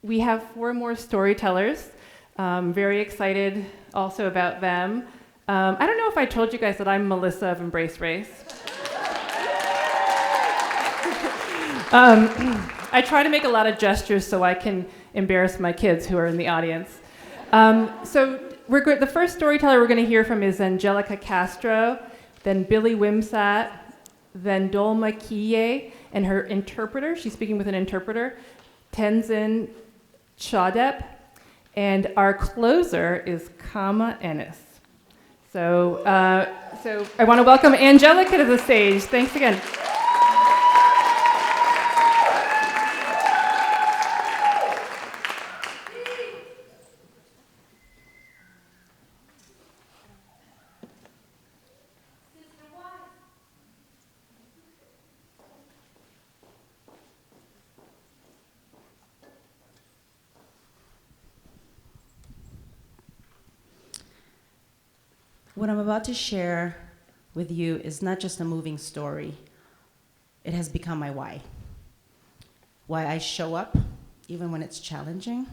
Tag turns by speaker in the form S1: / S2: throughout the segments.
S1: We have 4 more storytellers. Very excited also about them. I don't know if I told you guys that I'm Melissa of Embrace Race. I try to make a lot of gestures so I can embarrass my kids who are in the audience. The first storyteller we're going to hear from is Angelica Castro, then Billy Wimsat, then Dolma Kiye, and her interpreter, she's speaking with an interpreter, Tenzin Chadep, and our closer is Kama Ennis. So I want to welcome Angelica to the stage. Thanks again.
S2: What I'm about to share with you is not just a moving story. It has become my why. Why I show up, even when it's challenging.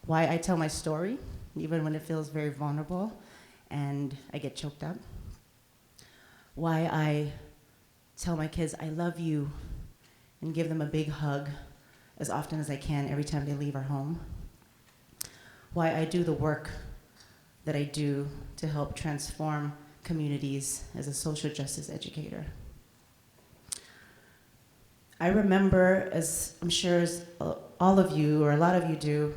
S2: Why I tell my story, even when it feels very vulnerable and I get choked up. Why I tell my kids I love you and give them a big hug as often as I can every time they leave our home. Why I do the work that I do to help transform communities as a social justice educator. I remember, as I'm sure as all of you, or a lot of you do,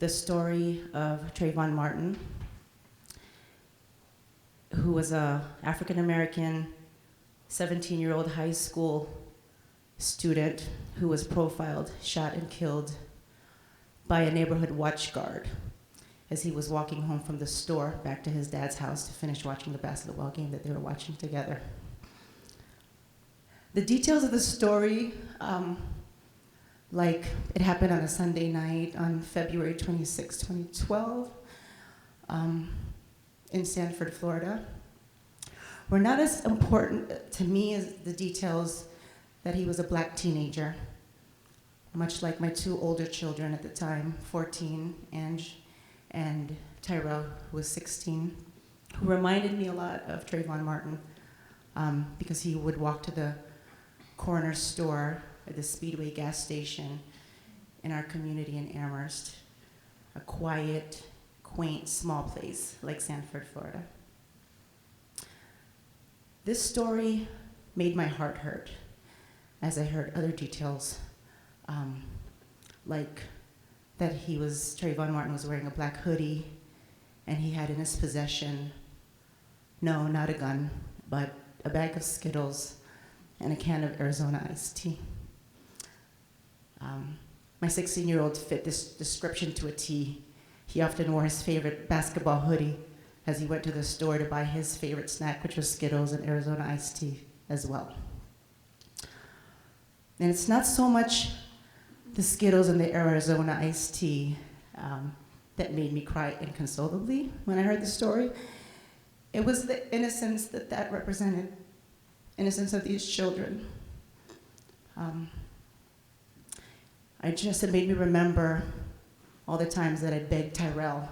S2: the story of Trayvon Martin, who was an African-American 17-year-old high school student who was profiled, shot, and killed by a neighborhood watch guard as he was walking home from the store back to his dad's house to finish watching the basketball game that they were watching together. The details of the story, like it happened on a Sunday night on February 26, 2012, in Sanford, Florida, were not as important to me as the details that he was a black teenager, much like my 2 older children at the time, 14, Ange, and Tyrell, who was 16, who reminded me a lot of Trayvon Martin because he would walk to the corner store at the Speedway gas station in our community in Amherst, a quiet, quaint, small place like Sanford, Florida. This story made my heart hurt as I heard other details, like that Trayvon Martin was wearing a black hoodie and he had in his possession, no, not a gun, but a bag of Skittles and a can of Arizona iced tea. My 16-year-old fit this description to a T. He often wore his favorite basketball hoodie as he went to the store to buy his favorite snack, which was Skittles and Arizona iced tea as well. And it's not so much the Skittles and the Arizona iced tea that made me cry inconsolably when I heard the story. It was the innocence that represented, innocence of these children. It made me remember all the times that I begged Tyrell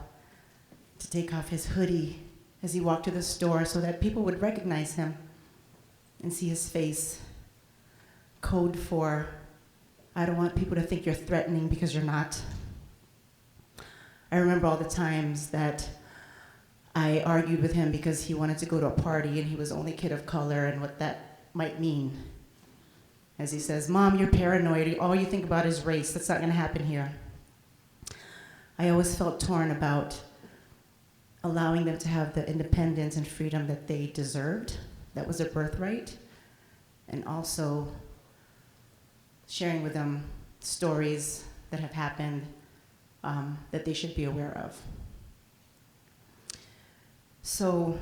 S2: to take off his hoodie as he walked to the store so that people would recognize him and see his face. Code for, I don't want people to think you're threatening because you're not. I remember all the times that I argued with him because he wanted to go to a party and he was the only kid of color and what that might mean. As he says, Mom, you're paranoid, all you think about is race, that's not gonna happen here. I always felt torn about allowing them to have the independence and freedom that they deserved, that was their birthright, and also sharing with them stories that have happened that they should be aware of. So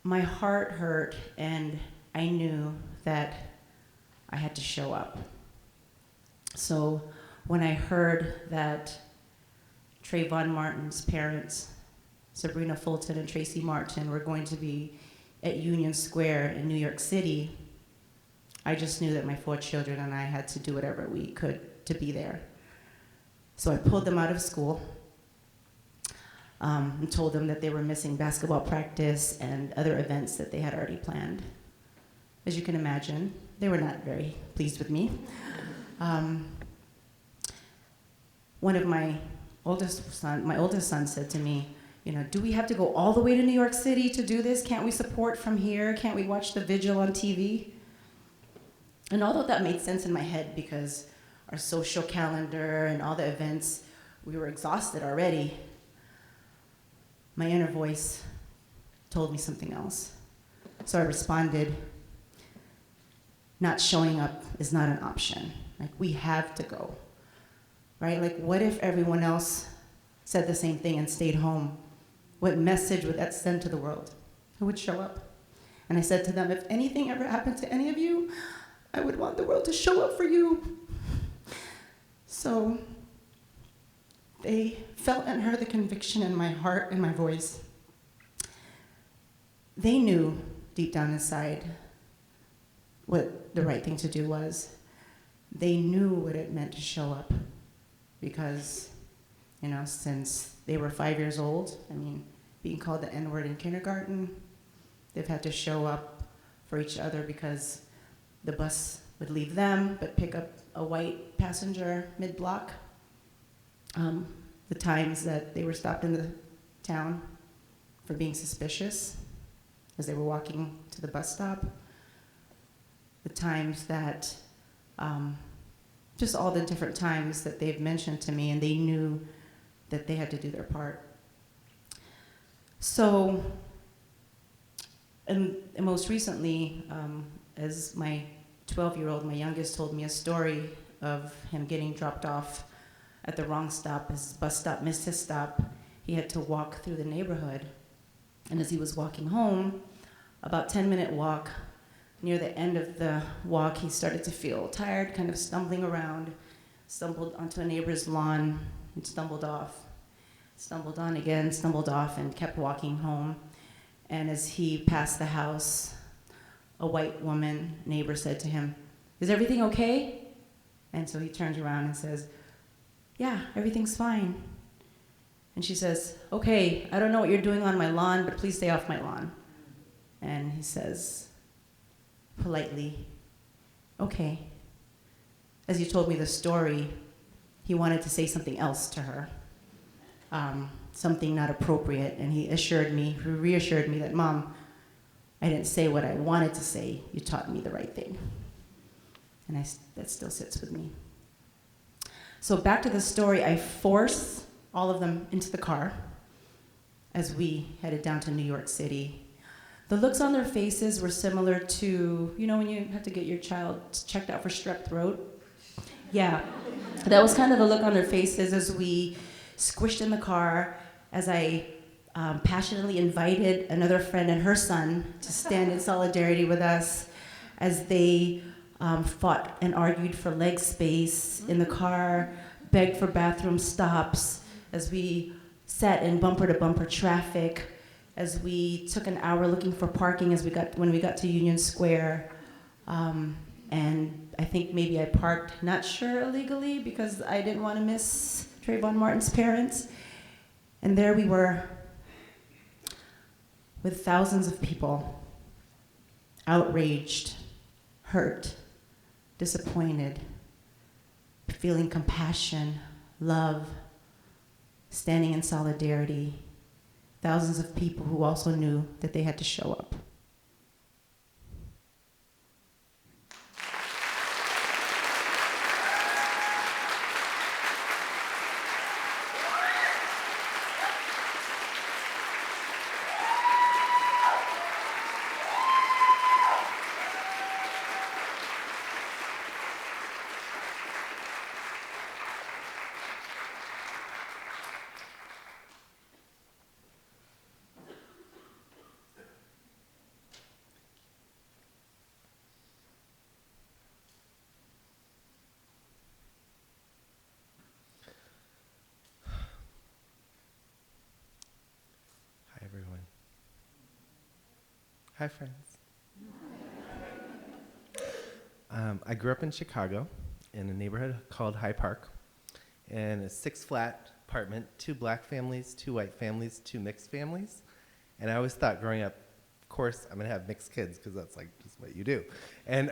S2: my heart hurt and I knew that I had to show up. So when I heard that Trayvon Martin's parents, Sabrina Fulton and Tracy Martin, were going to be at Union Square in New York City I just knew that my 4 children and I had to do whatever we could to be there. So I pulled them out of school and told them that they were missing basketball practice and other events that they had already planned. As you can imagine, they were not very pleased with me. One of my oldest son said to me, do we have to go all the way to New York City to do this? Can't we support from here? Can't we watch the vigil on TV? And although that made sense in my head because our social calendar and all the events, we were exhausted already, my inner voice told me something else. So I responded, not showing up is not an option. Like, we have to go, right? Like, what if everyone else said the same thing and stayed home? What message would that send to the world? Who would show up? And I said to them, if anything ever happened to any of you, I would want the world to show up for you. So they felt and heard the conviction in my heart and my voice. They knew deep down inside what the right thing to do was. They knew what it meant to show up because, since they were 5 years old, being called the N-word in kindergarten, they've had to show up for each other because the bus would leave them but pick up a white passenger mid-block. The times that they were stopped in the town for being suspicious as they were walking to the bus stop. The times that, just all the different times that they've mentioned to me, and they knew that they had to do their part. So, and most recently, as my 12-year-old, my youngest, told me a story of him getting dropped off at the wrong stop. His bus stop missed his stop. He had to walk through the neighborhood. And as he was walking home, about 10-minute walk, near the end of the walk, he started to feel tired, kind of stumbling around, stumbled onto a neighbor's lawn, and stumbled off. Stumbled on again, stumbled off, and kept walking home. And as he passed the house, a white woman neighbor said to him, "Is everything okay?" And so he turns around and says, "Yeah, everything's fine." And she says, "Okay, I don't know what you're doing on my lawn, but please stay off my lawn." And he says, politely, "Okay." As he told me the story, he wanted to say something else to her, something not appropriate, and he reassured me that, "Mom, I didn't say what I wanted to say. You taught me the right thing." And that still sits with me. So back to the story, I forced all of them into the car as we headed down to New York City. The looks on their faces were similar to, when you have to get your child checked out for strep throat? Yeah, that was kind of the look on their faces as we squished in the car, as I passionately invited another friend and her son to stand in solidarity with us, as they fought and argued for leg space in the car, begged for bathroom stops, as we sat in bumper-to-bumper traffic, as we took an hour looking for parking when we got to Union Square. And I think maybe I parked, not sure illegally, because I didn't want to miss Trayvon Martin's parents. And there we were, with thousands of people, outraged, hurt, disappointed, feeling compassion, love, standing in solidarity. Thousands of people who also knew that they had to show up.
S3: Hi, everyone. Hi, friends. I grew up in Chicago in a neighborhood called High Park, in a 6-flat apartment, 2 black families, 2 white families, 2 mixed families. And I always thought growing up, of course, I'm gonna have mixed kids because that's like just what you do. And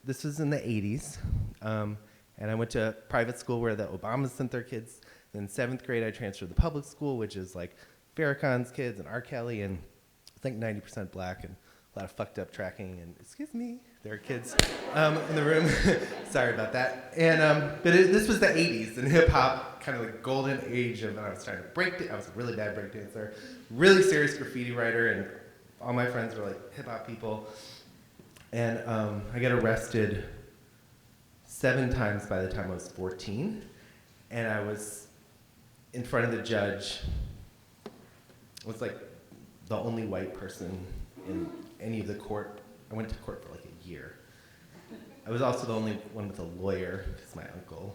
S3: this was in the 80s. And I went to a private school where the Obamas sent their kids. Then 7th grade, I transferred to the public school, which is like Farrakhan's kids and R. Kelly, and I think 90% black and a lot of fucked up tracking. And excuse me, there are kids in the room. Sorry about that. And this was the 80s, and hip hop, kind of the golden age of. And I was trying to break. I was a really bad break dancer, really serious graffiti writer, and all my friends were like hip hop people. And I got arrested 7 times by the time I was 14, and I was in front of the judge. I was like the only white person in any of the court. I went to court for like a year. I was also the only one with a lawyer, because my uncle.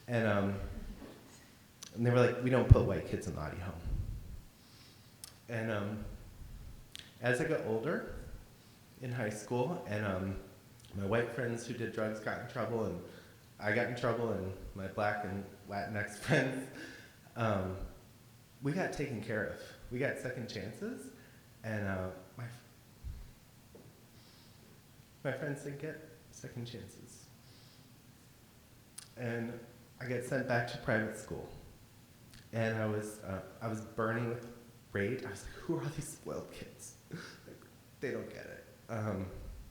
S3: And they were like, we don't put white kids in naughty home. And as I got older in high school, and my white friends who did drugs got in trouble, and I got in trouble, and my black and Latinx friends, we got taken care of. We got second chances, and my friends didn't get second chances. And I got sent back to private school, and I was burning with rage. I was like, who are all these spoiled kids? Like, they don't get it.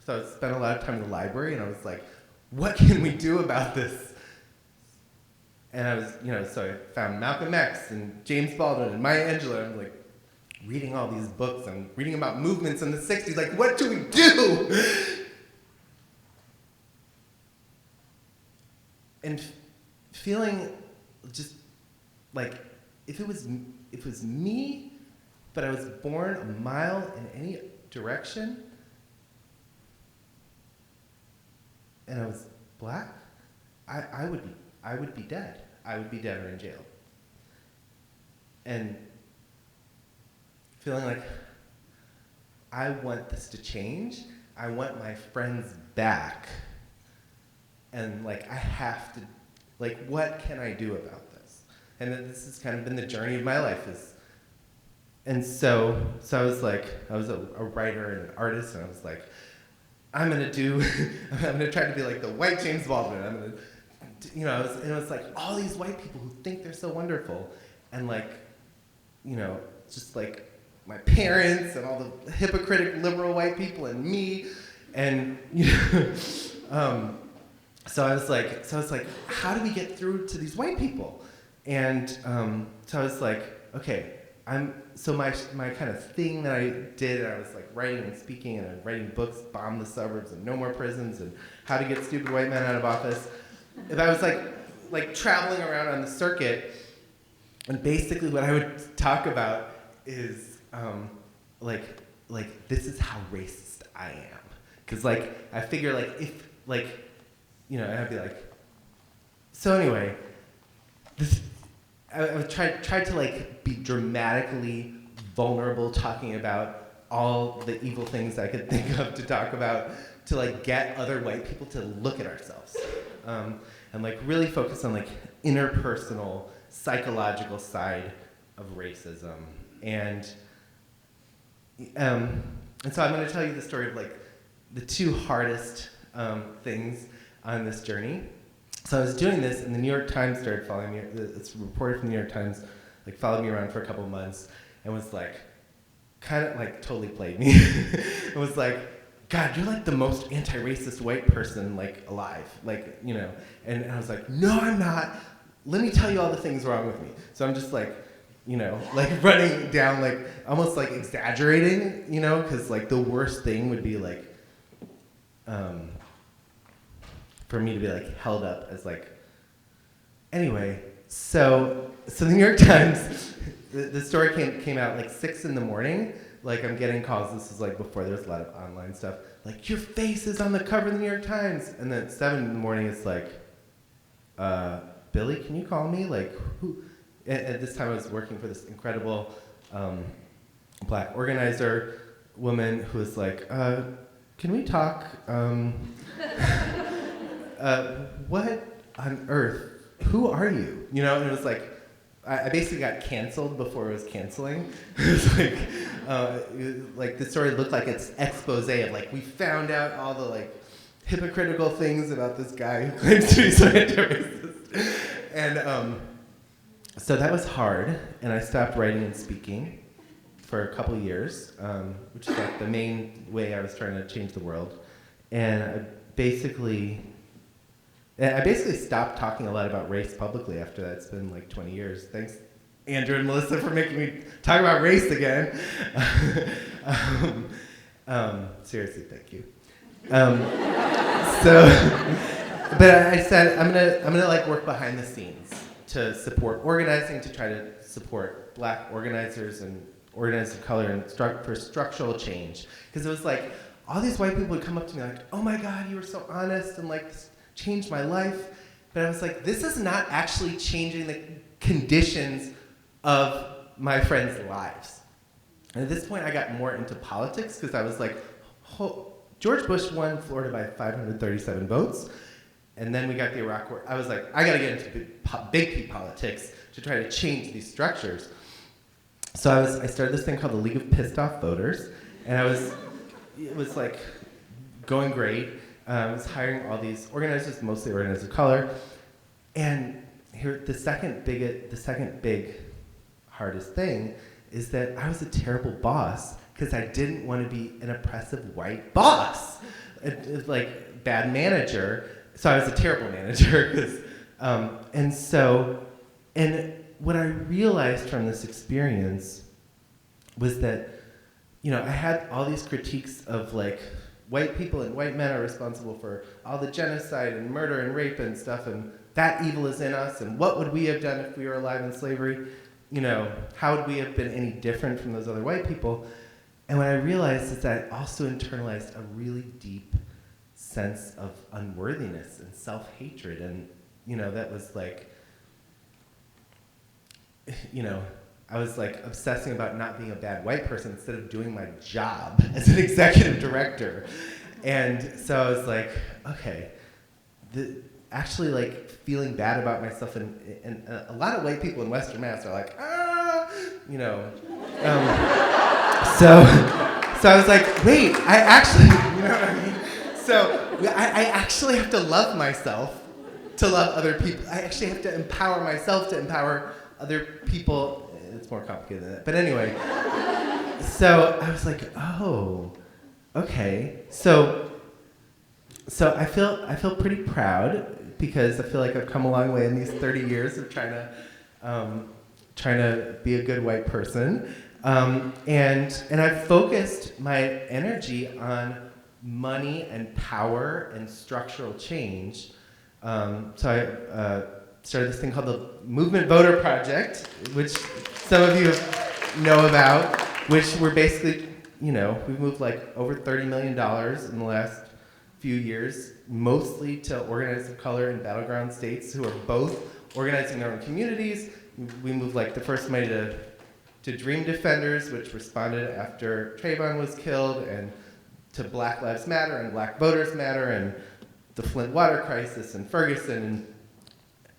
S3: So I spent a lot of time in the library, and I was like, what can we do about this? And I was, so I found Malcolm X and James Baldwin and Maya Angelou, and I'm like, reading all these books and reading about movements in the 60s, like, what do we do? And feeling just like, if it was me, but I was born a mile in any direction, and I was black, I would be dead. I would be dead or in jail. And feeling like I want this to change. I want my friends back. And like, I have to, like, what can I do about this? And this has kind of been the journey of my life. And so I was like, I was a writer and an artist, and I was like, I'm gonna try to be like the white James Baldwin. I'm gonna, and it was like all these white people who think they're so wonderful, and like, just like my parents and all the hypocritic liberal white people and me, and so I was like, how do we get through to these white people? And so I was like, okay, my kind of thing that I did, I was like writing and speaking and writing books, Bomb the Suburbs and No More Prisons and How to Get Stupid White Men Out of Office. If I was like traveling around on the circuit, and basically what I would talk about is like this is how racist I am. Cause like, I figure like if like, and I'd be like, so anyway, I tried to like be dramatically vulnerable, talking about all the evil things I could think of to talk about, to like get other white people to look at ourselves, and like really focus on like interpersonal, psychological side of racism, and so I'm going to tell you the story of like the 2 hardest things on this journey. So I was doing this, and the New York Times started following me. This reporter from the New York Times like followed me around for a couple months, and was like, kind of like totally played me. It was like, God, you're like the most anti-racist white person like alive, like And I was like, no, I'm not. Let me tell you all the things wrong with me. So I'm just like, like running down, like almost like exaggerating, because like the worst thing would be like, for me to be like held up as like, anyway, so the New York Times, the story came out like 6 a.m. Like I'm getting calls, this is like before there was a lot of online stuff, like your face is on the cover of the New York Times. And then at 7 a.m. it's like, Billy, can you call me? Like who? At this time I was working for this incredible black organizer woman who was like, can we talk? What on earth? Who are you? You know, and it was like, I basically got canceled before it was canceling. It was like the story looked like it's expose of like, we found out all the like hypocritical things about this guy who claims to be so anti-racist. And so that was hard, and I stopped writing and speaking for a couple years, which is like the main way I was trying to change the world. And I basically stopped talking a lot about race publicly after that. It's been like 20 years. Thanks, Andrew and Melissa, for making me talk about race again. Seriously, thank you. But I said I'm gonna like work behind the scenes to support organizing, to try to support Black organizers and organizers of color and for structural change. Because it was like all these white people would come up to me like, "Oh my God, you were so honest and like this changed my life." But I was like, this is not actually changing the conditions of my friends' lives. And at this point, I got more into politics because I was like, George Bush won Florida by 537 votes. And then we got the Iraq War. I was like, I got to get into big P politics to try to change these structures. So I started this thing called the League of Pissed Off Voters. And it was like going great. I was hiring all these organizers, mostly organizers of color. And here, the second big hardest thing is that I was a terrible boss because I didn't want to be an oppressive white boss, like bad manager. So I was a terrible manager. And what I realized from this experience was that, I had all these critiques of like, white people and white men are responsible for all the genocide and murder and rape and stuff, and that evil is in us, and what would we have done if we were alive in slavery? How would we have been any different from those other white people? And what I realized is that I also internalized a really deep sense of unworthiness and self-hatred, and, that was like, I was like obsessing about not being a bad white person instead of doing my job as an executive director. And so I was like, okay, actually like feeling bad about myself, and a lot of white people in Western Mass are like, so I was like, wait, I actually, you know what I mean? So I actually have to love myself to love other people. I actually have to empower myself to empower other people. It's more complicated than that. But anyway, so I was like, oh, okay. So I feel pretty proud because I feel like I've come a long way in these 30 years of trying to be a good white person. And I've focused my energy on money and power and structural change. So I started this thing called the Movement Voter Project, which some of you know about, which we're basically, we've moved like over $30 million in the last few years, mostly to organizers of color in battleground states who are both organizing their own communities. We moved like the first money to Dream Defenders, which responded after Trayvon was killed, and to Black Lives Matter and Black Voters Matter and the Flint water crisis and Ferguson, and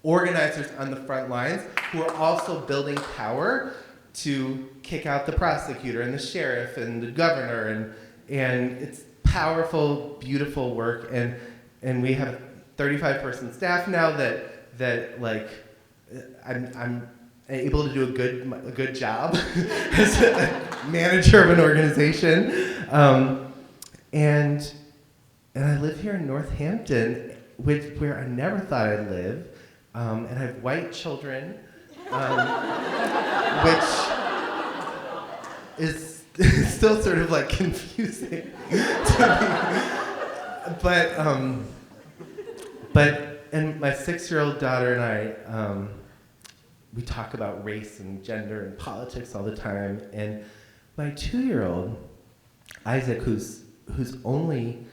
S3: organizers on the front lines who are also building power to kick out the prosecutor and the sheriff and the governor, and it's powerful, beautiful work, and we have a 35-person staff now that like I'm able to do a good job as a manager of an organization, and I live here in Northampton, where I never thought I'd live. And I have white children, which is still sort of like confusing to me. And my 6-year-old daughter and I, we talk about race and gender and politics all the time. And my 2-year-old, Isaac, who's only,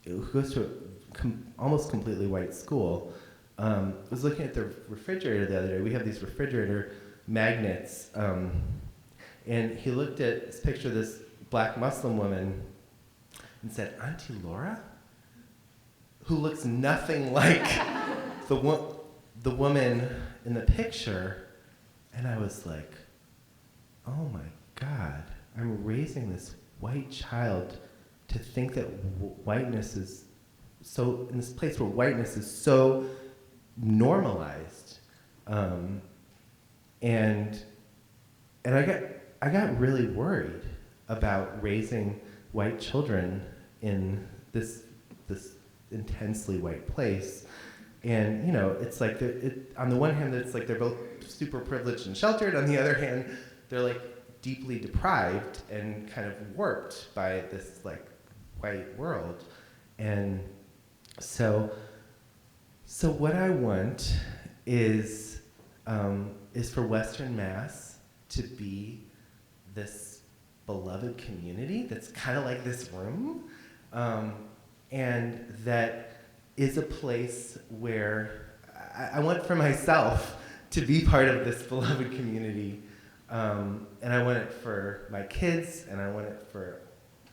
S3: who goes to almost completely white school, was looking at the refrigerator the other day. We have these refrigerator magnets, and he looked at this picture of this Black Muslim woman and said, "Auntie Laura?" Who looks nothing like the woman in the picture. And I was like, oh my God, I'm raising this white child to think that whiteness is so, in this place where whiteness is so normalized. And I got really worried about raising white children in this intensely white place. And you know, it's like on the one hand, it's like they're both super privileged and sheltered. On the other hand, they're like deeply deprived and kind of warped by this like white world. And so what I want is for Western Mass to be this beloved community that's kind of like this room. And that is a place where I want for myself to be part of this beloved community. And I want it for my kids, and I want it for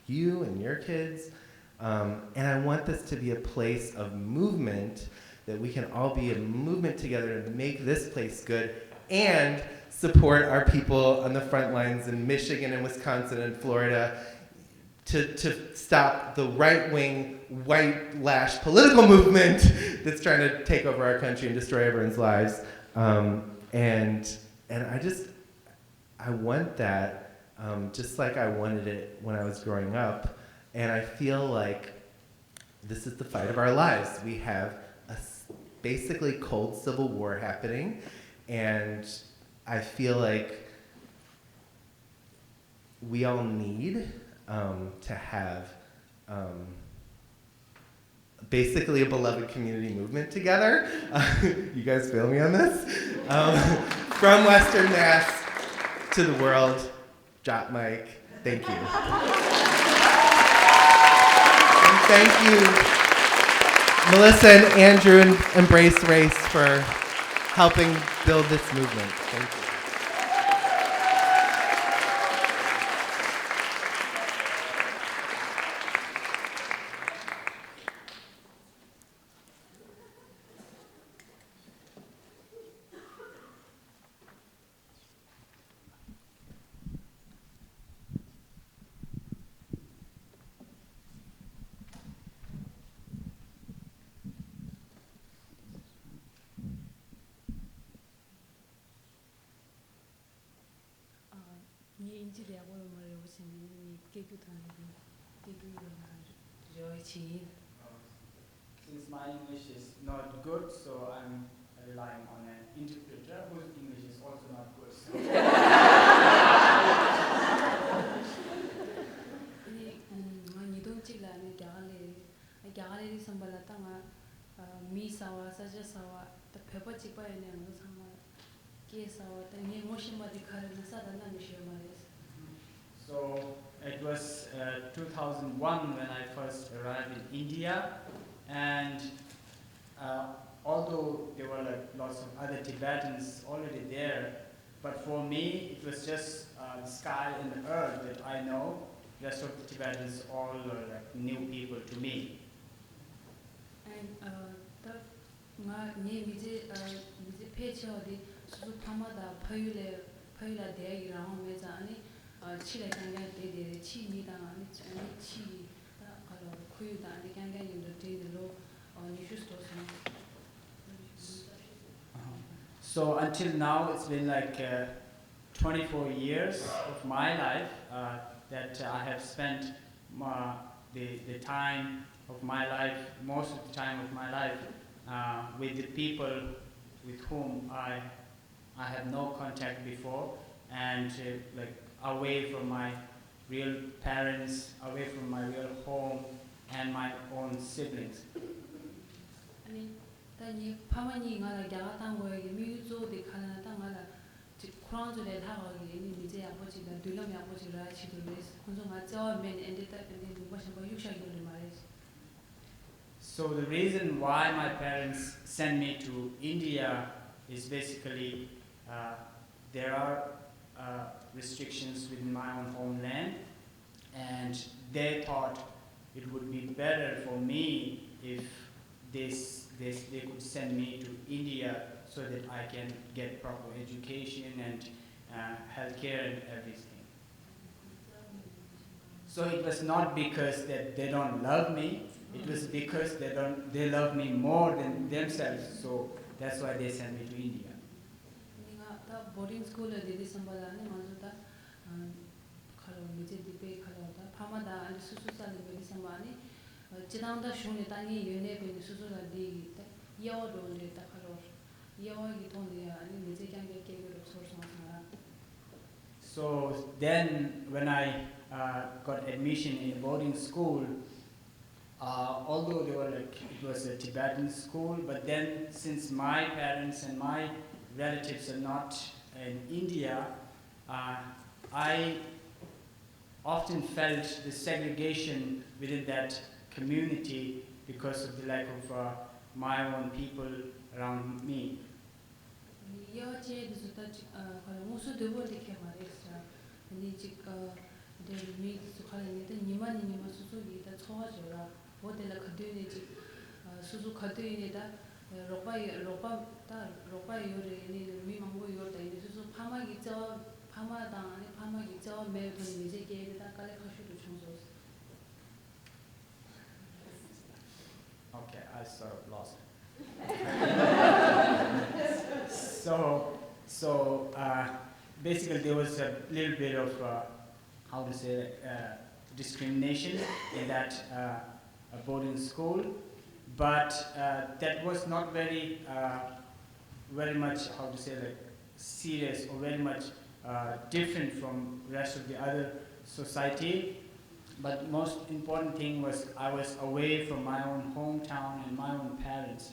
S3: you and your kids. And I want this to be a place of movement, that we can all be a movement together to make this place good and support our people on the front lines in Michigan and Wisconsin and Florida, to stop the right-wing, white-lash political movement that's trying to take over our country and destroy everyone's lives. And I want that just like I wanted it when I was growing up. And I feel like this is the fight of our lives. We have a basically cold civil war happening, and I feel like we all need to have basically a beloved community movement together. You guys feel me on this? From Western Mass to the world. Drop mic. Thank you. And thank you, Melissa and Andrew and Embrace Race, for helping build this movement. Thank you.
S4: Since my English is not good, so I'm relying on an interpreter whose English is also not good. So. So it was 2001 when I first arrived in India, and although there were like lots of other Tibetans already there, but for me it was just the sky and the earth that I know. The rest of the Tibetans all are like new people to me.
S5: And
S4: So until now, it's been like 24 years of my life that I have spent the time of my life, most of the time of my life, with the people with whom I had no contact before, and like away from my real parents, away from my real home and my own siblings. So the reason why my parents sent me to India is basically there are restrictions within my own homeland, and they thought it would be better for me if they could send me to India so that I can get proper education and healthcare and everything. So it was not because that they don't love me, it was because they love me more than themselves, so that's why they sent me to India.
S5: 내가 보딩 스쿨에 되게 선발하니 먼저다 칼로 이제 디베 칼로다 파마다 아니 수수살이 되게 선발하니 지난다 쇼네 땅이 연애 되게 수수가 되기 때 여도 이제 칼로 여기 돈이 아니 이제 그냥 계획으로 소소하잖아.
S4: So then when I got admission in boarding school, although they were like, it was a Tibetan school, but then since my parents and my relatives are not in India, I often felt the segregation within that community because of the lack of my own people around me.
S5: 여제 그래서 그런 무슨 되고 이렇게 말했어. 근데 지금 미 수칼인데 니만 수수기다 처와줘라. 모델을 가두이지 수수 가두이니다 로바 요리 미망고 요다 이제 수수 파마기 저 파마당 아니 파마기 저 매도 이제 게다 깔래 가시도 청소.
S4: Okay, I sort of lost it. So basically there was a little bit of how to say discrimination in that boarding school, but that was not very much how to say like serious or very much different from rest of the other society. But most important thing was I was away from my own hometown and my own parents.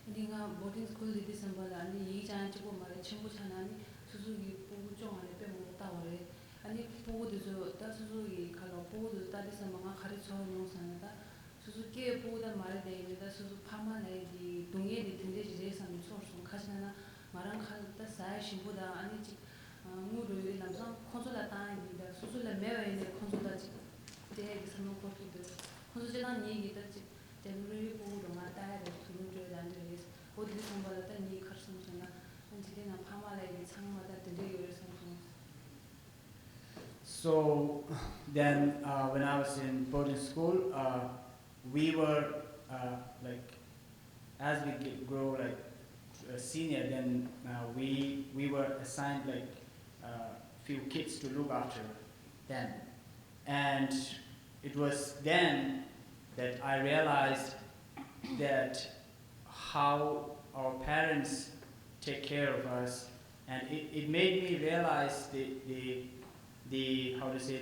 S5: 네가 모든 스쿨들이 선발하니 이장치고 말에 친구잖아니 수수기 보고 좀 안에 빼먹다 그래. 아니 보고도 다 수수기 가로 보고도 다리서 뭔가 가르쳐 놓으san다. 수수기에 보고다 말에 대해다 수수 파마네디 동예디 등대지 제선 소소 가시나 말한 칼다 사이신보다 아니지 무르이 남성 콘솔다 다니다 수술에 매워있는 콘솔다 대기 선호법도 콘솔지난 얘기다 대물이 보고도 마다야 두루를 안 들으서 어디 선발했다 니 가르쳐서나 언제나 파마레이 창마다 들으려
S4: So then when I was in boarding school, we were like as we grow like senior, then we were assigned like few kids to look after them, and it was then that I realized that how our parents take care of us, and it made me realize the how to say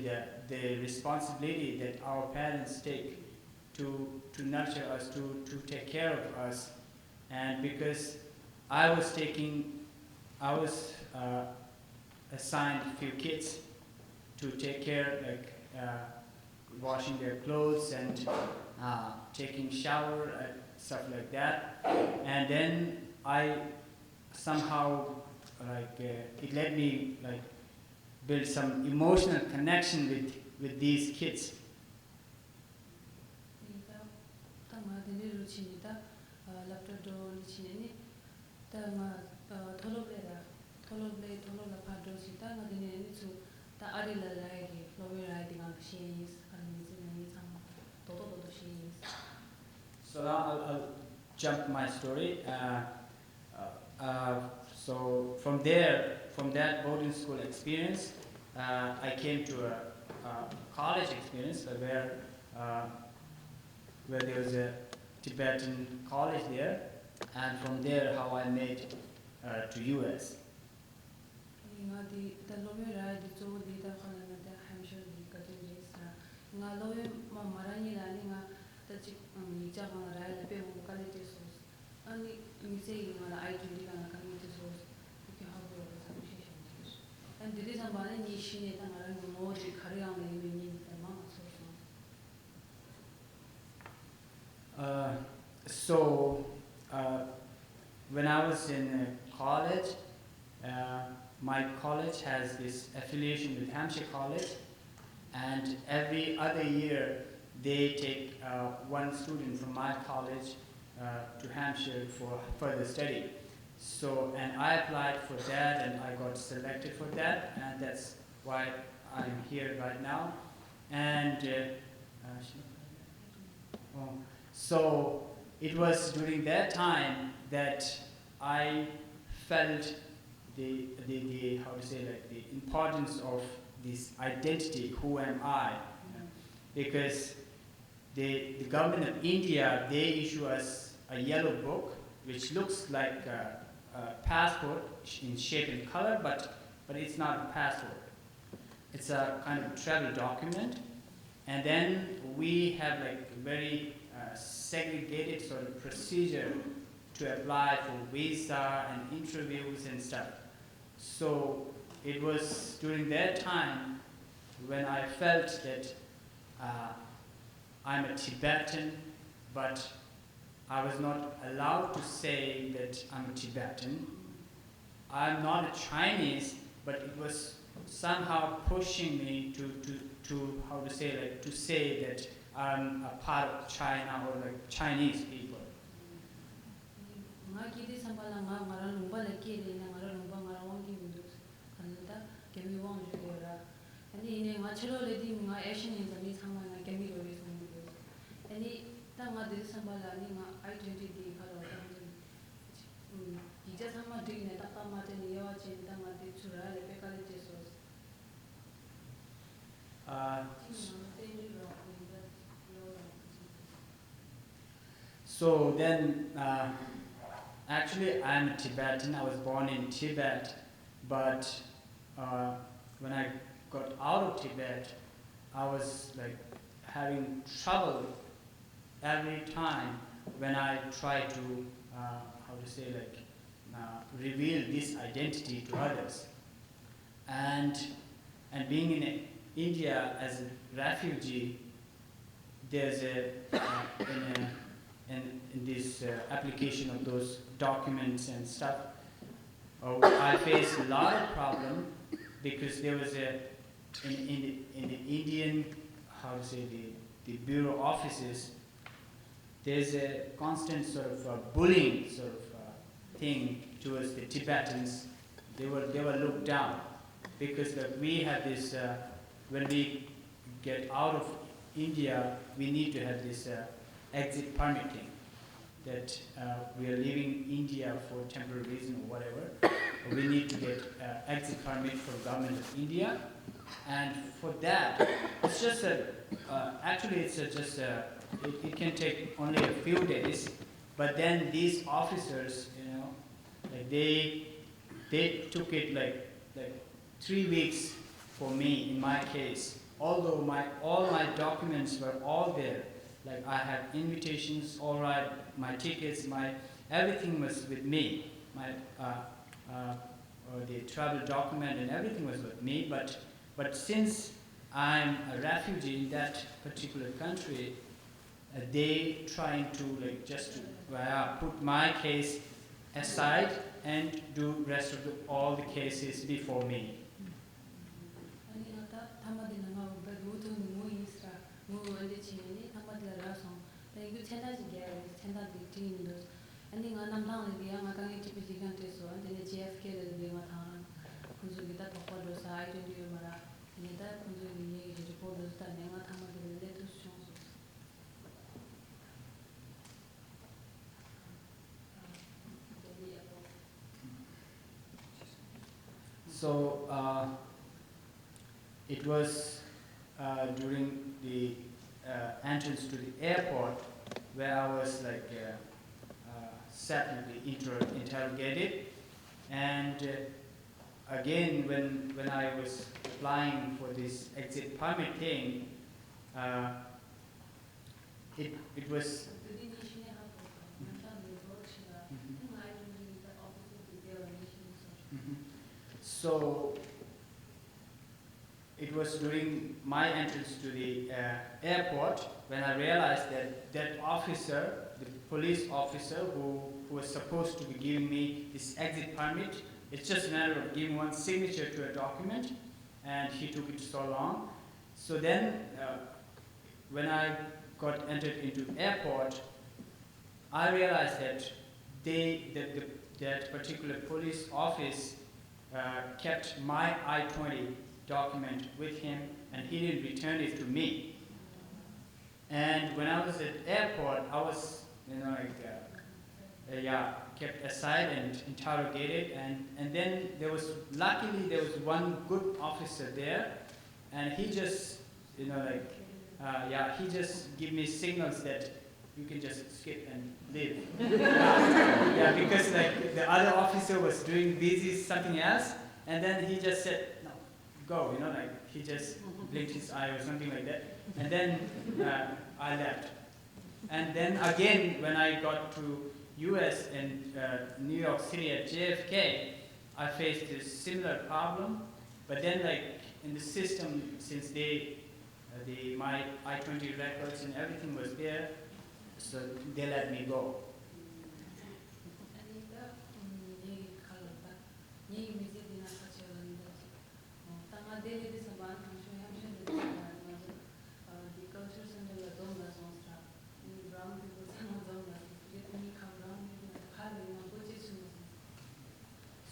S4: the responsibility that our parents take to nurture us, to take care of us. And because I was assigned a few kids to take care, like washing their clothes and taking shower, stuff like that. And then I somehow it let me like build some emotional connection with these kids. So now I'll jump my story. So from that boarding school experience, I came to a college experience where there was a Tibetan college there, and from there how I made to US.
S5: And the reason why I need more career
S4: So when I was in college, my college has this affiliation with Hampshire College, and every other year they take one student from my college to Hampshire for further study. So, and I applied for that, and I got selected for that, and that's why I'm here right now. And so it was during that time that I felt the how to say, like, the importance of this identity, who am I? Because the government of India, they issue us a yellow book which looks like a passport in shape and color, but it's not a passport. It's a kind of travel document, and then we have like a very segregated sort of procedure to apply for visa and interviews and stuff. So it was during that time when I felt that I'm a Tibetan, but I was not allowed to say that I'm a Tibetan. I'm not a Chinese, but it was somehow pushing me to how to say, like, to say that I'm a part of China or like Chinese people. So then, actually, I'm a Tibetan. I was born in Tibet, but when I got out of Tibet, I was like having trouble every time when I try to, how to say, like, reveal this identity to others. And being in India as a refugee, there's in this application of those documents and stuff, I faced a lot of problem because there was in the Indian, how to say, the bureau offices, there's a constant sort of bullying sort of thing towards the Tibetans. They were looked down because we have this, when we get out of India, we need to have this exit permitting, that we are leaving India for temporary reason or whatever. We need to get exit permit from government of India, and for that, it's just actually it's just it can take only a few days, but then these officers, like they took it like 3 weeks for me in my case. Although all my documents were all there, like I have invitations, all right, my tickets, everything was with me. The travel document and everything was with me. But since I'm a refugee in that particular country, they trying to like just put my case aside and do rest of all the cases before me. So it was during the entrance to the airport where I was like separately interrogated, and again when I was applying for this exit permit thing, it was. So it was during my entrance to the airport when I realized that officer, the police officer who was supposed to be giving me this exit permit, it's just a matter of giving one signature to a document, and he took it so long. So then, when I got entered into airport, I realized that that particular police office kept my I-20 document with him, and he didn't return it to me. And when I was at airport, I was, kept aside and interrogated, and then luckily there was one good officer there, and he just, he just gave me signals that you can just skip and leave. Because like the other officer was doing busy something else, and then he just said, no, go, he just blinked his eye or something like that, and then I left. And then again, when I got to US and New York City at JFK, I faced this similar problem, but then like in the system, since my I-20 records and everything was there, so they let me go.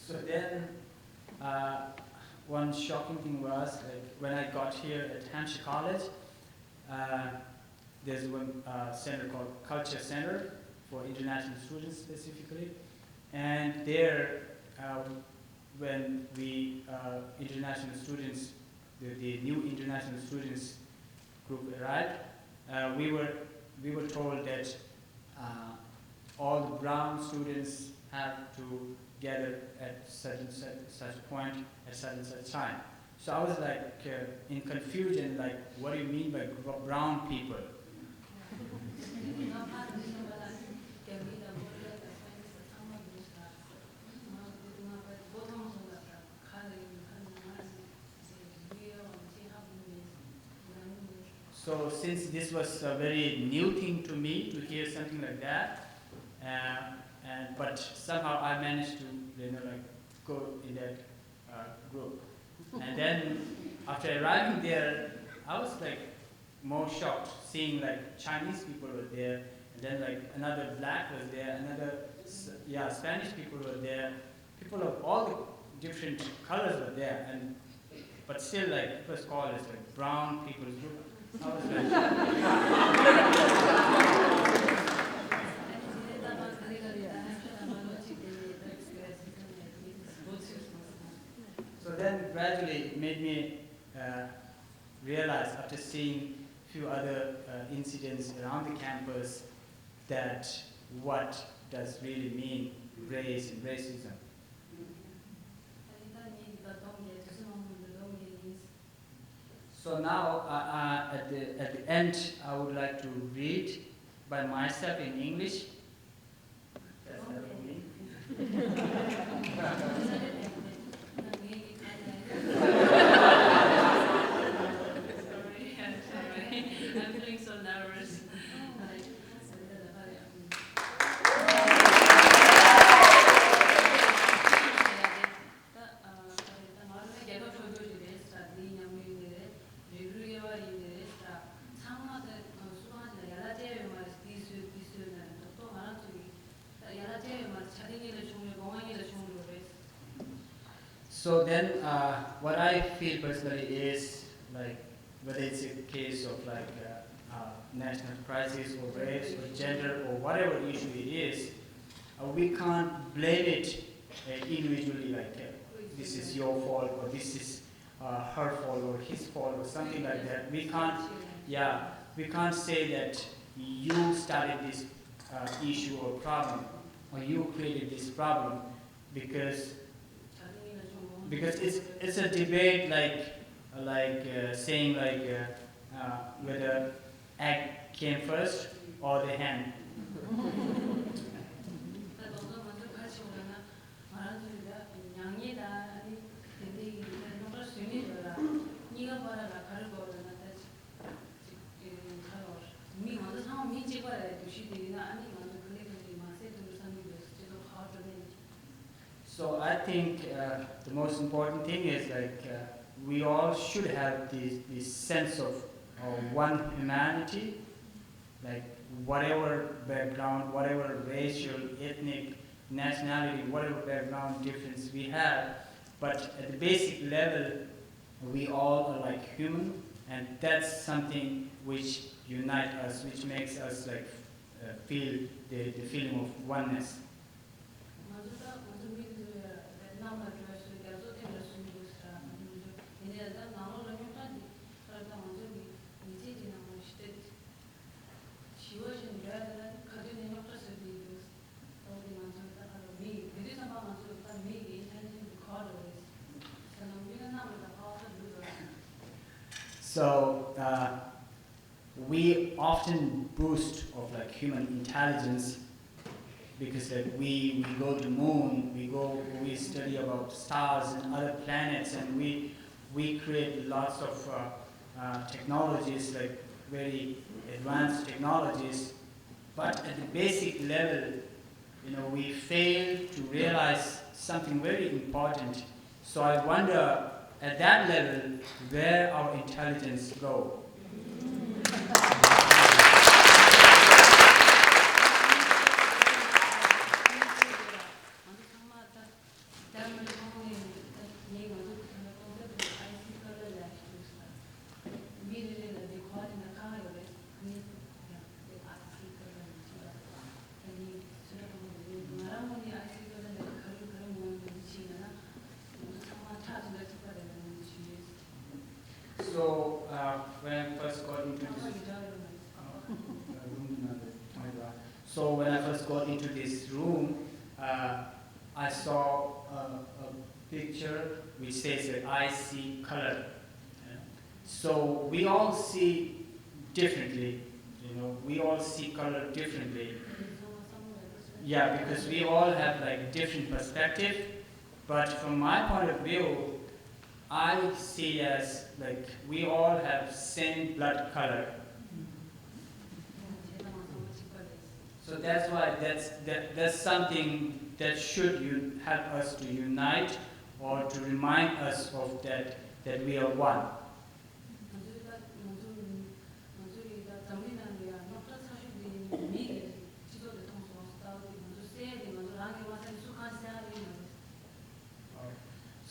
S4: So then, one shocking thing was, like, when I got here at Hampshire College, there's one center called Culture Center for international students specifically, and there, when we international students, the new international students group arrived, we were told that all the brown students have to gather at such a point at such time. So I was like in confusion, like, what do you mean by brown people? So since this was a very new thing to me to hear something like that, but somehow I managed to go in that group. And then after arriving there, I was like more shocked seeing like Chinese people were there, and then like another black was there, another Spanish people were there, people of all the different colors were there, but still like it was called as like brown people's group. I was like, so then gradually it made me realize, after seeing a few other incidents around the campus, that what does really mean race and racism. So now, at the end, I would like to read by myself in English. That's that for me.
S5: Sorry, I'm feeling so nervous.
S4: So then, what I feel personally is, like, whether it's a case of like national crisis or race or gender or whatever issue it is, we can't blame it individually, like this is your fault or this is her fault or his fault or something like that. We can't say that you started this issue or problem or you created this problem, because it's a debate like saying whether egg came first or the hen. So I think the most important thing is like we all should have this sense of one humanity, like whatever background, whatever racial, ethnic, nationality, whatever background difference we have, but at the basic level, we all are like human, and that's something which unites us, which makes us like feel the feeling of oneness. So we often boast of like human intelligence because like we go to the moon, we study about stars and other planets, and we create lots of technologies, like very advanced technologies, but at the basic level, we fail to realize something very important. So I wonder, at that level, where our intelligence go. So when I first got into this, so when I first got into this room, I saw a picture which says that I see color. So we all see differently, we all see color differently. Yeah, because we all have like different perspective, but from my point of view, I see as like we all have same blood color. So that's why that's something that should help us to unite or to remind us of that we are one.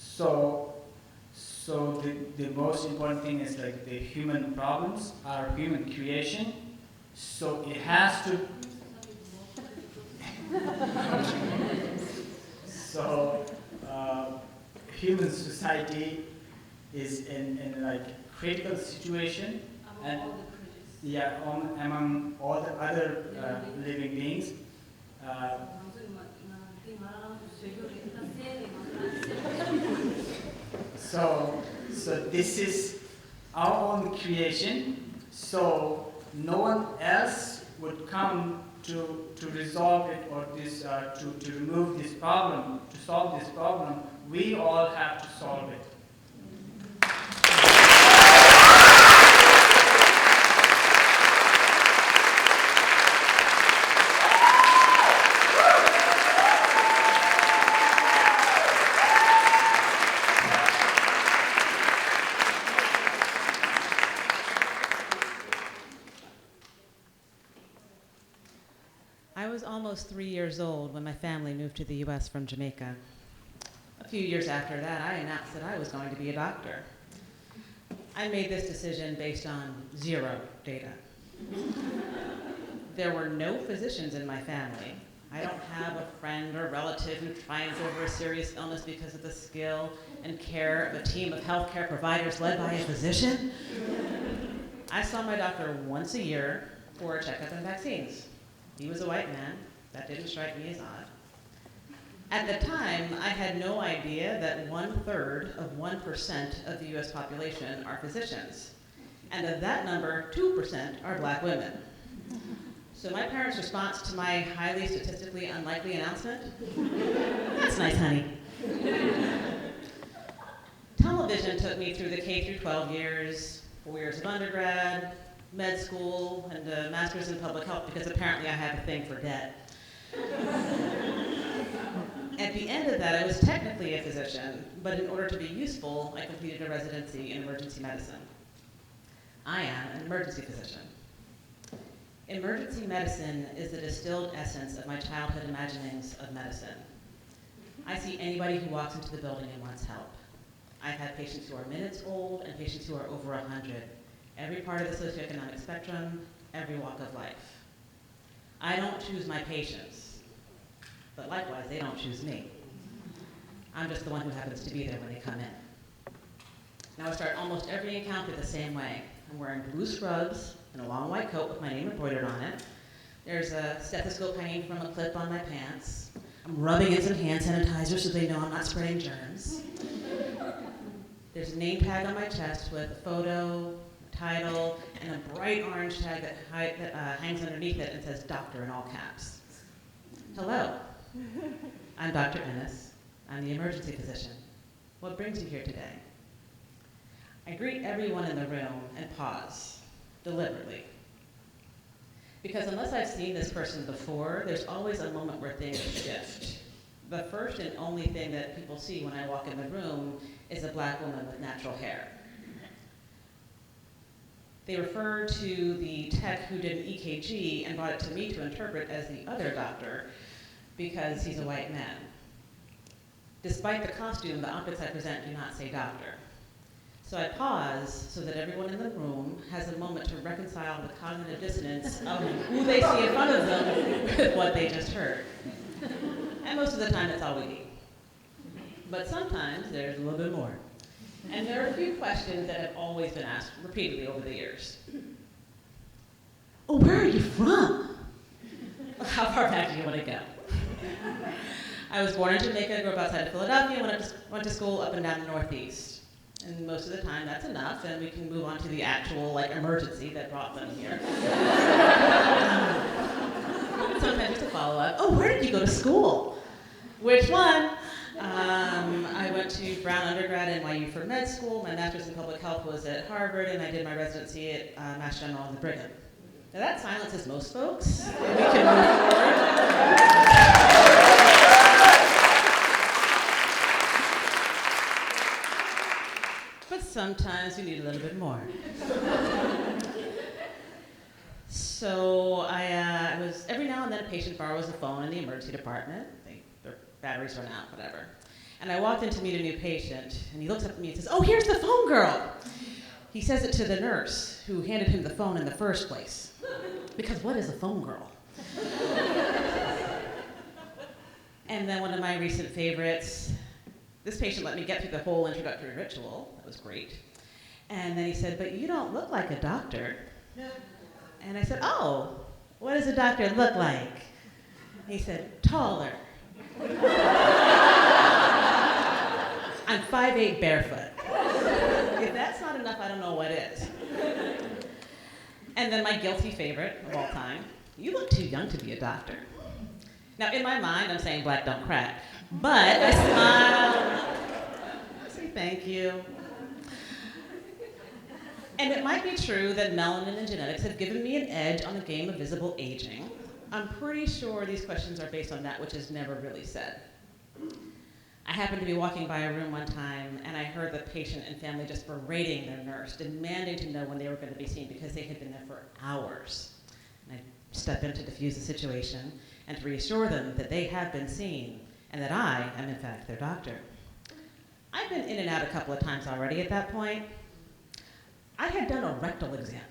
S4: So the most important thing is like the human problems are human creation. So it has to. So human society is in like critical situation, and yeah, among all the other living beings. So this is our own creation. So no one else would come to resolve it or this to remove this problem, to solve this problem. We all have to solve it.
S6: I was almost 3 years old when my family moved to the US from Jamaica. A few years after that, I announced that I was going to be a doctor. I made this decision based on 0 data. There were no physicians in my family. I don't have a friend or relative who triumphs over a serious illness because of the skill and care of a team of healthcare providers led by a physician. I saw my doctor once a year for a checkup and vaccines. He was a white man. That didn't strike me as odd. At the time, I had no idea that 1/3 of 1% of the US population are physicians. And of that number, 2% are black women. So my parents' response to my highly statistically unlikely announcement, that's nice, honey. Television took me through the K through 12 years, 4 years of undergrad, med school, and a master's in public health because apparently I had a thing for debt. At the end of that, I was technically a physician, but in order to be useful, I completed a residency in emergency medicine. I am an emergency physician. Emergency medicine is the distilled essence of my childhood imaginings of medicine. I see anybody who walks into the building and wants help. I've had patients who are minutes old and patients who are over 100. Every part of the socioeconomic spectrum, every walk of life. I don't choose my patients, but likewise, they don't choose me. I'm just the one who happens to be there when they come in. Now I start almost every encounter the same way. I'm wearing blue scrubs and a long white coat with my name embroidered on it. There's a stethoscope hanging from a clip on my pants. I'm rubbing in some hand sanitizer so they know I'm not spreading germs. There's a name tag on my chest with a photo, a title, and a bright orange tag that hangs underneath it and says doctor in all caps. Hello, I'm Dr. Ennis. I'm the emergency physician. What brings you here today? I greet everyone in the room and pause, deliberately. Because unless I've seen this person before, there's always a moment where things shift. The first and only thing that people see when I walk in the room is a black woman with natural hair. They refer to the tech who did an EKG and brought it to me to interpret as the other doctor because he's a white man. Despite the costume, the optics I present do not say doctor. So I pause so that everyone in the room has a moment to reconcile the cognitive dissonance of who they see in front of them with what they just heard. And most of the time, that's all we need. But sometimes there's a little bit more. And there are a few questions that have always been asked repeatedly over the years. Oh, where are you from? How far back do you want to go? I was born in Jamaica, grew up outside of Philadelphia, went to school up and down the Northeast. And most of the time, that's enough, and we can move on to the actual emergency that brought them here. Sometimes just a follow-up. Oh, where did you go to school? Which one? I went to Brown undergrad and NYU for med school. My master's in public health was at Harvard, and I did my residency at Mass General in the Brigham. Now that silences most folks, and we can move forward. But sometimes you need a little bit more. So I was, every now and then a patient borrows a phone in the emergency department. Their batteries run out, whatever. And I walked in to meet a new patient, and he looks up at me and says, oh, here's the phone girl. He says it to the nurse who handed him the phone in the first place. Because what is a phone girl? And then one of my recent favorites, this patient let me get through the whole introductory ritual. That was great. And then he said, but you don't look like a doctor. And I said, oh, what does a doctor look like? And he said, taller. I'm 5'8" barefoot. If that's not enough, I don't know what is. And then my guilty favorite of all time, you look too young to be a doctor. Now, in my mind, I'm saying black don't crack. But I smile, I say thank you. And it might be true that melanin and genetics have given me an edge on the game of visible aging. I'm pretty sure these questions are based on that which is never really said. I happened to be walking by a room one time, and I heard the patient and family just berating their nurse, demanding to know when they were going to be seen because they had been there for hours. And I stepped in to diffuse the situation and to reassure them that they have been seen and that I am, in fact, their doctor. I've been in and out a couple of times already at that point. I had done a rectal exam.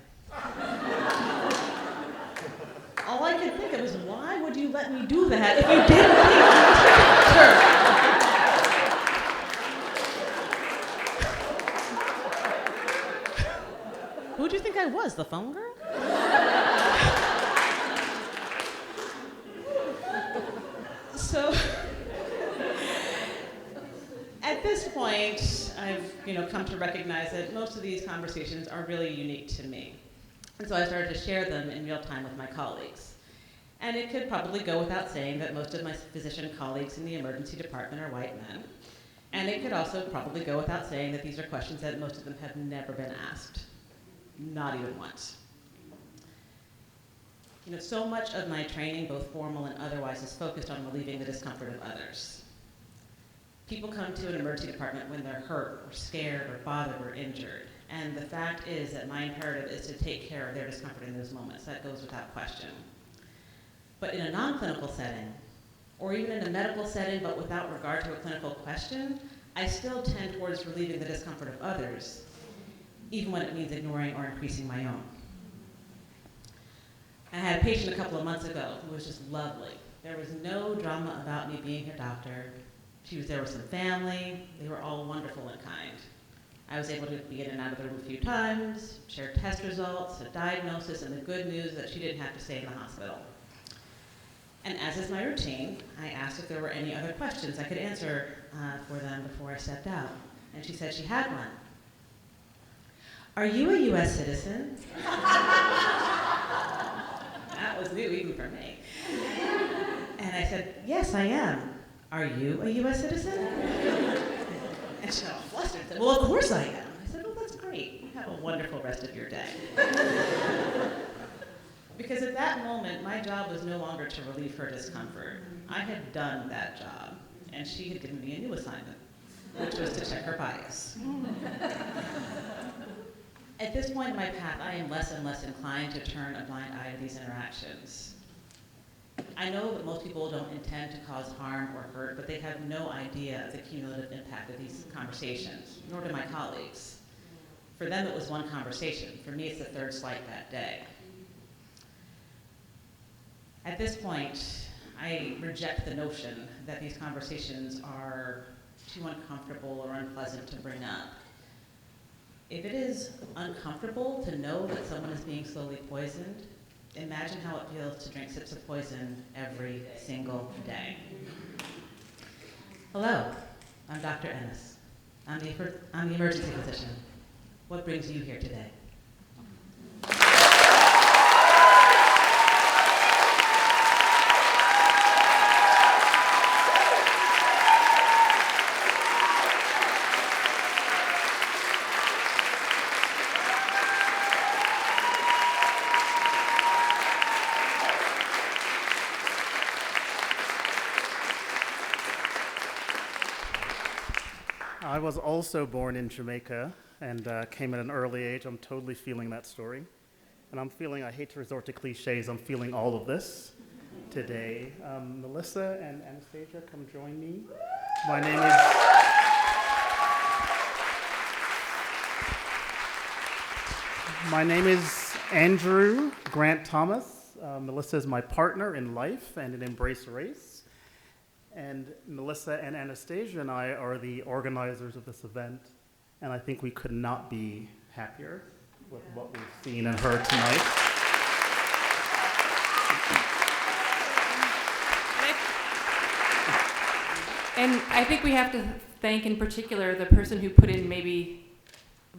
S6: All I could think of is, why would you let me do that if you didn't think I was your doctor? Who do you think I was, the phone girl? So, at this point, I've come to recognize that most of these conversations are really unique to me. And so I started to share them in real time with my colleagues. And it could probably go without saying that most of my physician colleagues in the emergency department are white men. And it could also probably go without saying that these are questions that most of them have never been asked, not even once. So much of my training, both formal and otherwise, is focused on relieving the discomfort of others. People come to an emergency department when they're hurt or scared or bothered or injured. And the fact is that my imperative is to take care of their discomfort in those moments. That goes without question. But in a non-clinical setting, or even in a medical setting but without regard to a clinical question, I still tend towards relieving the discomfort of others, even when it means ignoring or increasing my own. I had a patient a couple of months ago who was just lovely. There was no drama about me being her doctor. She was there with some family. They were all wonderful and kind. I was able to be in and out of the room a few times, share test results, a diagnosis, and the good news that she didn't have to stay in the hospital. And as is my routine, I asked if there were any other questions I could answer for them before I stepped out. And she said she had one. Are you a US citizen? That was new even for me. And I said, yes, I am. Are you a US citizen? And she got all flustered and said, well, of course I am. I said, well, that's great. You have a wonderful rest of your day. Because at that moment, my job was no longer to relieve her discomfort. I had done that job, and she had given me a new assignment, which was to check her bias. At this point in my path, I am less and less inclined to turn a blind eye to these interactions. I know that most people don't intend to cause harm or hurt, but they have no idea of the cumulative impact of these conversations, nor do my colleagues. For them, it was one conversation. For me, it's the third slight that day. At this point, I reject the notion that these conversations are too uncomfortable or unpleasant to bring up. If it is uncomfortable to know that someone is being slowly poisoned, imagine how it feels to drink sips of poison every single day. Hello, I'm Dr. Ennis. I'm the emergency physician. What brings you here today?
S7: I was also born in Jamaica and came at an early age. I'm totally feeling that story. And I'm feeling, I hate to resort to cliches, I'm feeling all of this today. Melissa and Anastasia, come join me. My name is Andrew Grant Thomas. Melissa is my partner in life and in Embrace Race. And Melissa and Anastasia and I are the organizers of this event, and I think we could not be happier with what we've seen and heard tonight.
S1: And I think we have to thank in particular the person who put in maybe,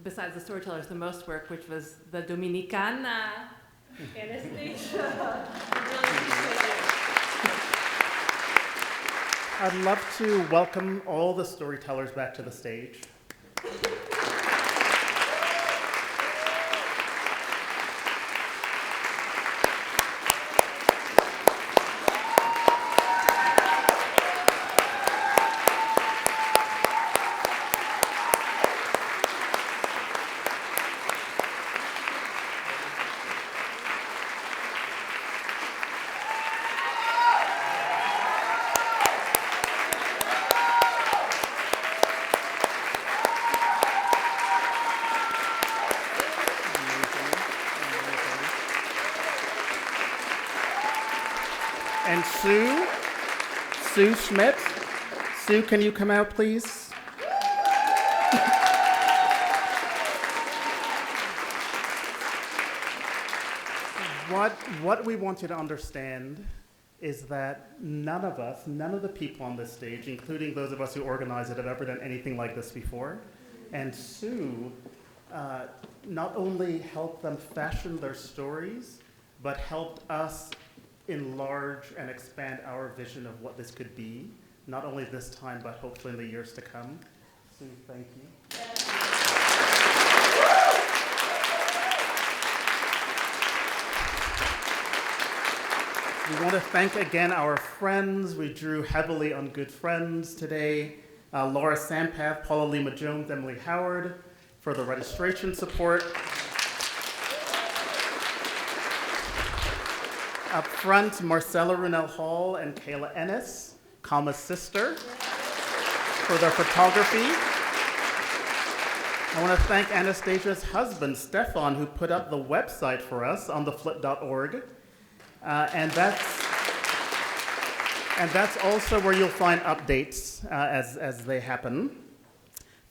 S1: besides the storytellers, the most work, which was the Dominicana, Anastasia. Really appreciate it.
S7: I'd love to welcome all the storytellers back to the stage. And Sue Schmidt. Sue, can you come out, please? What we want you to understand is that none of the people on this stage, including those of us who organize it, have ever done anything like this before. And Sue not only helped them fashion their stories, but helped us enlarge and expand our vision of what this could be, not only this time, but hopefully in the years to come. Sue, thank you. We want to thank again our friends. We drew heavily on good friends today. Laura Sampath, Paula Lima Jones, Emily Howard for the registration support. Up front, Marcella Runel Hall and Kayla Ennis, Kama's sister, for their photography. I want to thank Anastasia's husband, Stefan, who put up the website for us on theflip.org. And that's also where you'll find updates as they happen.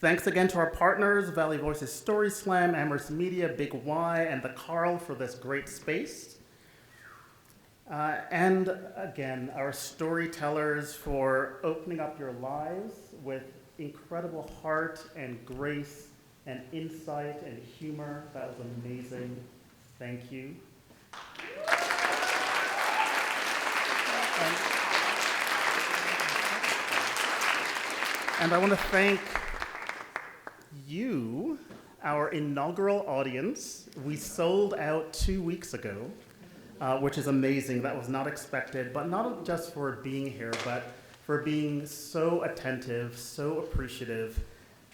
S7: Thanks again to our partners, Valley Voices Story Slam, Amherst Media, Big Y, and the Carl for this great space. And again, our storytellers for opening up your lives with incredible heart and grace and insight and humor. That was amazing. Thank you. And I want to thank you, our inaugural audience. We sold out 2 weeks ago, which is amazing. That was not expected, but not just for being here, but for being so attentive, so appreciative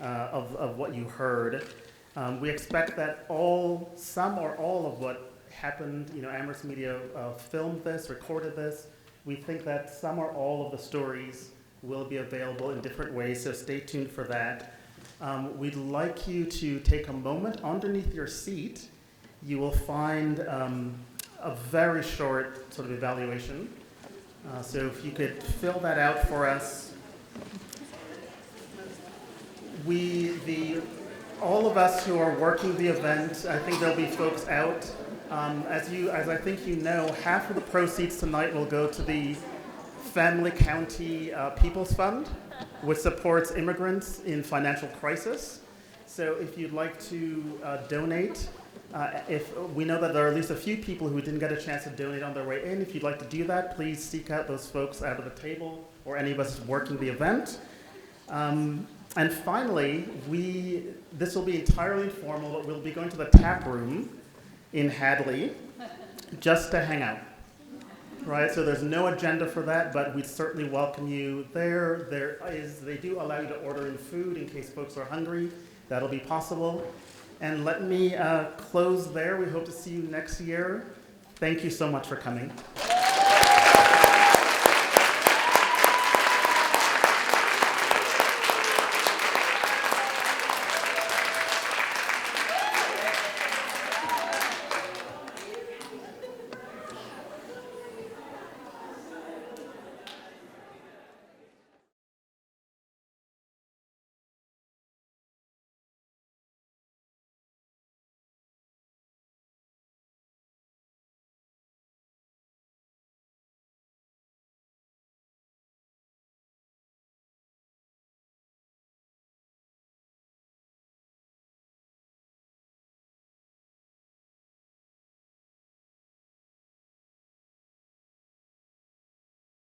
S7: of what you heard. We expect that some or all of what happened, Amherst Media filmed this, recorded this. We think that some or all of the stories will be available in different ways, so stay tuned for that. We'd like you to take a moment. Underneath your seat, you will find a very short sort of evaluation. So if you could fill that out for us. All of us who are working the event, I think there'll be folks out. As I think you know, half of the proceeds tonight will go to the Family County People's Fund, which supports immigrants in financial crisis. So if you'd like to donate, if we know that there are at least a few people who didn't get a chance to donate on their way in, if you'd like to do that, please seek out those folks out of the table or any of us working the event. And finally, this will be entirely informal, but we'll be going to the tap room in Hadley just to hang out. Right, so there's no agenda for that, but we'd certainly welcome you there. They do allow you to order in food in case folks are hungry. That'll be possible. And let me close there. We hope to see you next year. Thank you so much for coming.